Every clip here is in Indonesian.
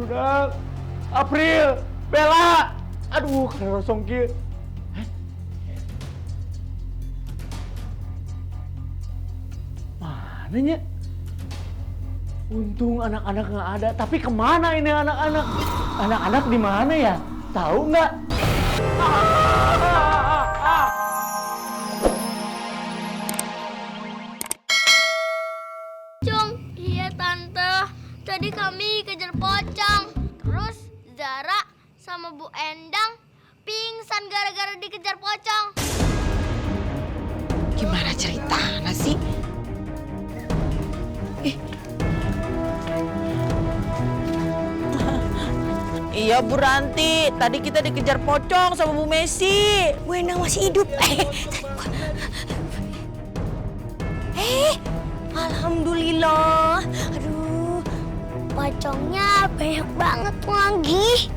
Budak, April, Bella. Aduh, karena rosong kieu. Mananya? Untung anak-anak nggak ada, tapi kemana ini anak-anak? Anak-anak di mana ya? Tahu nggak? Pocong, iya tante. Tadi kami kejar pocong. Terus Zara sama Bu Endang pingsan gara-gara dikejar pocong. Gimana ceritanya sih? Iya Bu Ranti, tadi kita dikejar pocong sama Bu Messi. Bu Endang masih hidup. Alhamdulillah. Aduh, pocongnya banyak banget lagi.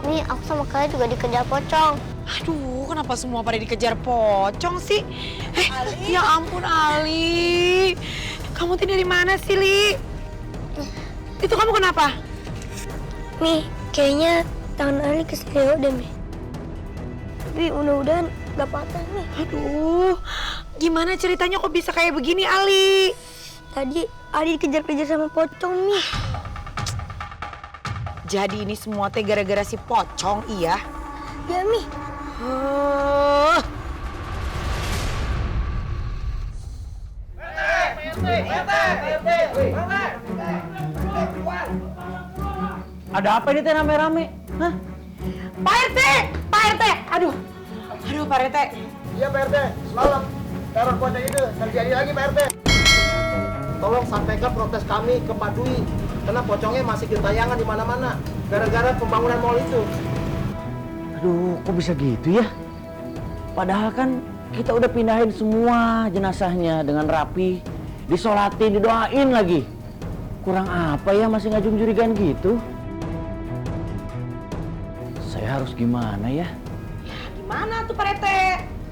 Nih, aku sama kalian juga dikejar pocong. Aduh, kenapa semua pada dikejar pocong sih? Ya ampun Ali. Kamu tuh dari mana sih, Li? Itu kamu kenapa? Mi, kayaknya tangan Ali keselio deh, Mi. Tapi mudah-mudahan gak patah, Mi. Aduh, gimana ceritanya kok bisa kayak begini, Ali? Tadi Ali dikejar-kejar sama pocong, Mi. Jadi ini semua teh gara-gara si pocong, iya? Ya, Mi. Ada apa ini teh rame-rame? Hah? Pak RT! Pak RT! Aduh, Pak RT. Iya Pak RT, semalam teror pocong itu terjadi lagi Pak RT. Tolong sampaikan protes kami ke Pak Dwi, karena pocongnya masih gentayangan di mana-mana gara-gara pembangunan mall itu. Aduh, kok bisa gitu ya? Padahal kan kita udah pindahin semua jenazahnya dengan rapi, disolatin, didoain lagi. Kurang apa ya masih ngajung jurigan gitu? Saya harus gimana ya? Gimana tuh Pak RT?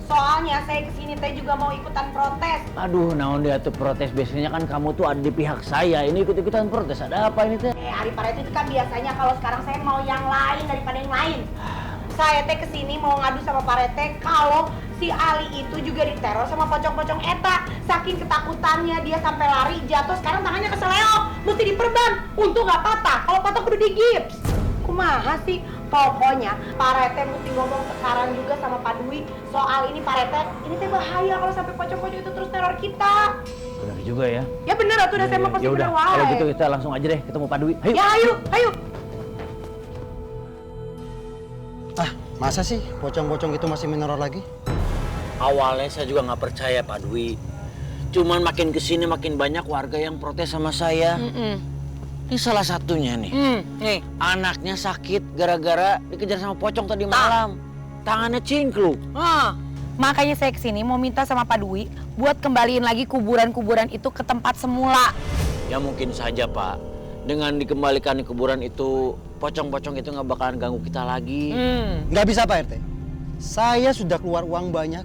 Soalnya saya kesini teh juga mau ikutan protes. Aduh, naon dia tuh protes? Biasanya kan kamu tuh ada di pihak saya, ini ikut-ikutan protes. Ada apa ini teh? Hari Pak RT itu kan biasanya kalau sekarang saya mau yang lain daripada yang lain. Saya teh kesini mau ngadu sama Pak RT kalau si Ali itu juga diteror sama pocong-pocong eta. Saking ketakutannya dia sampai lari, jatuh, sekarang tangannya keseleo, mesti diperban. Untung nggak patah, kalau patah kudu digips. Kumaha sih? Pokoknya Pak RT mesti ngomong sekarang juga sama Pak Dwi soal ini Pak RT. Ini teh bahaya kalau sampai pocong-pocong itu terus teror kita. Benar juga ya. Ya bener atuh udah saya mah pasti Ya udah, bener wae. kalau gitu kita langsung aja deh ketemu Pak Dwi. Ayo. Ya ayo. Ah, masa sih pocong-pocong itu masih meneror lagi? Awalnya saya juga nggak percaya Pak Dwi. Cuman makin kesini makin banyak warga yang protes sama saya. Ini salah satunya nih. Nih. Anaknya sakit gara-gara dikejar sama pocong tadi malam. Tangannya cingkluk. Makanya saya kesini mau minta sama Pak Dwi buat kembaliin lagi kuburan-kuburan itu ke tempat semula. Ya mungkin saja Pak. Dengan dikembalikan kuburan itu, pocong-pocong itu nggak bakalan ganggu kita lagi. Nggak bisa Pak RT. Saya sudah keluar uang banyak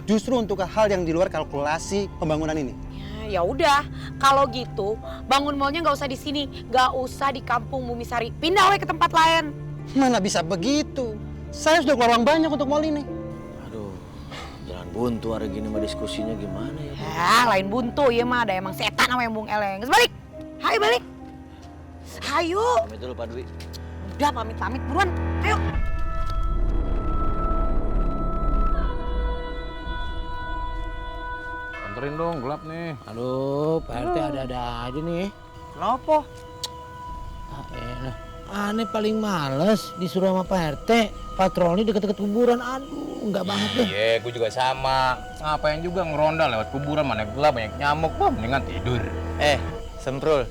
justru untuk hal yang di luar kalkulasi pembangunan ini. Ya udah, kalau gitu bangun mallnya nggak usah di sini, nggak usah di Kampung Bumisari, pindah we ke tempat lain. Mana bisa begitu? Saya sudah keluar uang banyak untuk mall ini. Aduh, jalan buntu hari gini mah diskusinya gimana ya? Lain buntu ya mah, ada emang setan sama yang Bung Eleng. Balik, hayu balik. Hayu. Pamit dulu Pak Dwi. Udah pamit buruan, ayo. Anterin dong, gelap nih. Aduh, Pak RT ada-ada aja nih. Kenapa? Aneh paling males disuruh sama Pak RT patroli deket-deket kuburan. Aduh, enggak banget deh. Iya, gue juga sama. Ngapain juga ngeronda lewat kuburan, mana gelap, banyak nyamuk. Wah, mendingan tidur. Semprul,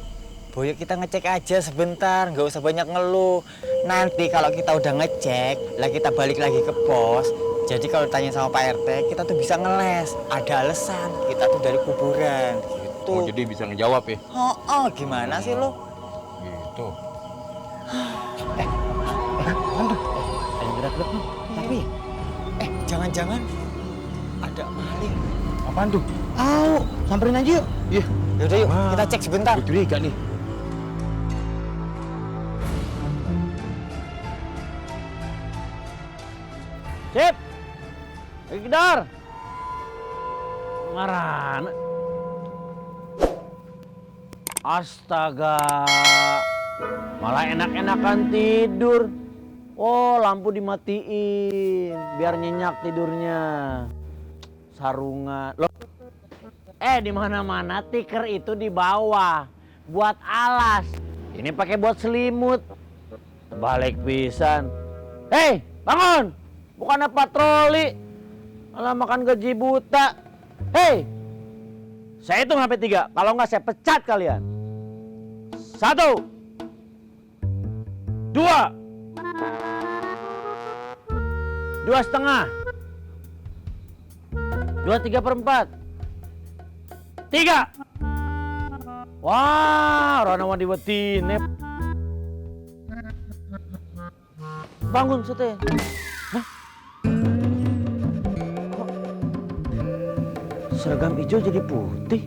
Boyo kita ngecek aja sebentar, nggak usah banyak ngeluh. Nanti kalau kita udah ngecek, lah kita balik lagi ke pos. Jadi kalau tanya sama Pak RT, kita tuh bisa ngeles. Ada alasan, kita tuh dari kuburan, gitu. Oh, jadi bisa ngejawab ya? Gimana sih lo? Gitu. Ada gerak-gerak nih. Tapi, jangan-jangan ada maling. Apaan tuh? Au, samperin aja yuk. Iya. Yaudah yuk, kita cek sebentar. Gue curiga nih. Sip. Lagi kedar. Marana. Astaga. Malah enak-enakan tidur. Oh, lampu dimatiin biar nyenyak tidurnya. Sarungan. Loh. Di mana-mana tikar itu di bawah buat alas. Ini pakai buat selimut. Balik pisan. Hei, bangun. Bukannya patroli. Malah makan gaji buta. Hei. Saya hitung sampai 3. Kalau nggak saya pecat kalian. 1 2 2,5 2/3/4 3. Wah, rana mah diwetine. Bangun sete. Hah? Kok seragam hijau jadi putih?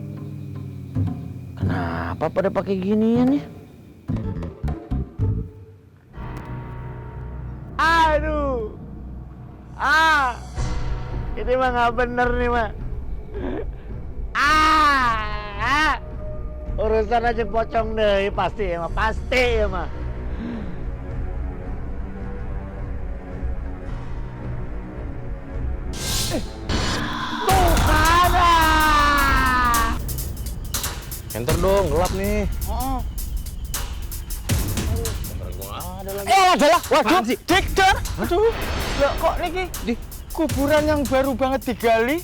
Kenapa pada pakai ginian ya? Aduh. Ini mah nggak bener nih mah. Urusan aja pocong deh, pasti ya mah, pasti ya mah. Tuh ada. Enter dong, gelap nih. Adalah, waduh, Dikter. Aduh, Loh, kok niki di kuburan yang baru banget digali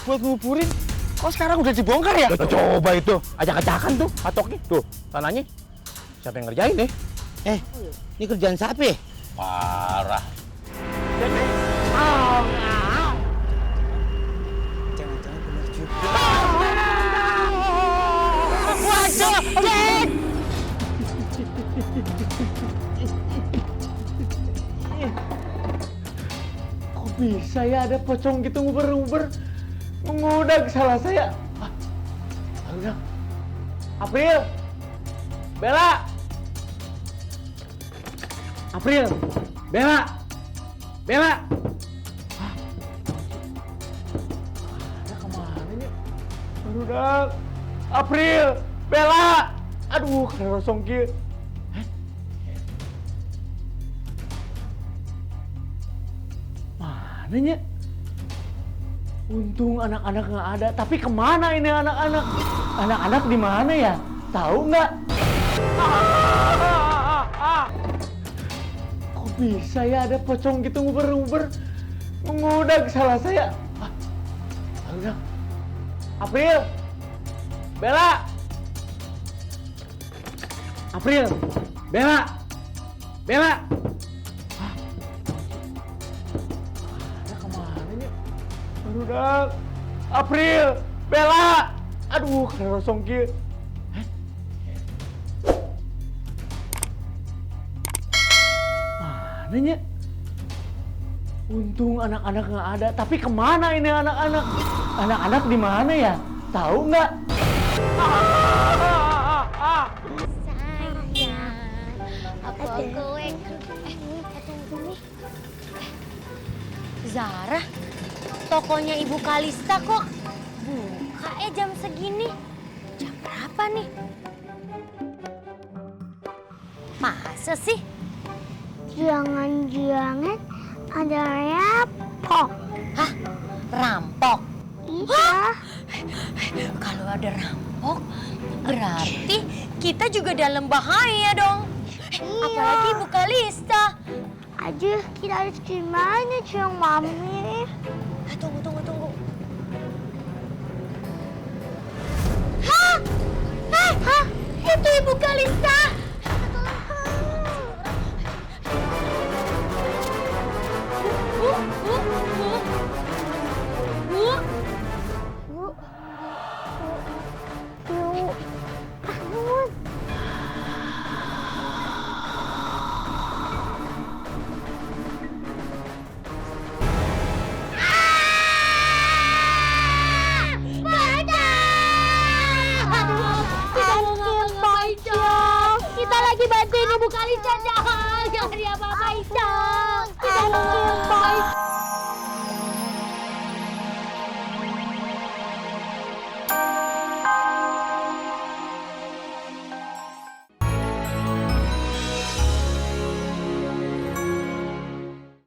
buat nguburin, kok sekarang udah dibongkar ya? Coba itu, ajak-ajakan tuh, patoknya. Tuh, tanahnya siapa yang ngerjain nih? Ini kerjaan siapa ya? Parah. Jangan-jangan bener juga. Waduh, Dik. Kok bisa ya ada pocong gitu nguber-nguber mengudak salah saya? Udah. April, Bella, April, Bella, Bella. Ada kemana nih? Udah. April, Bella. Aduh, kena rosong kia. Mananya? Untung anak-anak nggak ada. Tapi kemana ini anak-anak? Anak-anak di mana ya? Tahu nggak? Kok bisa ya ada pocong gitu nguber-nguber mengudak salah saya? Udah. April, Bella, April, Bella, Bella. Ada kemana nih? Udah. April, Bella. Aduh, kena rosong kia. Mananya? Untung anak-anak nggak ada. Tapi kemana ini anak-anak? Anak-anak di mana ya? Tahu nggak? Sayang, apa gue? Tunggu nih. Zara, tokonya Ibu Kalista kok buka jam segini? Jam berapa nih? Masa sih? Jangan-jangan ada rampok. Hah? Rampok? Iya. Kalau ada rampok, berarti kita juga dalam bahaya dong. Apalagi Ibu Kalista. Aduh, kita harus gimana dong, Mami? Tunggu. Hah? Itu Ibu Kalista. Kita lagi bantuin Ibu Kalista, jangan diapa-apain, dong.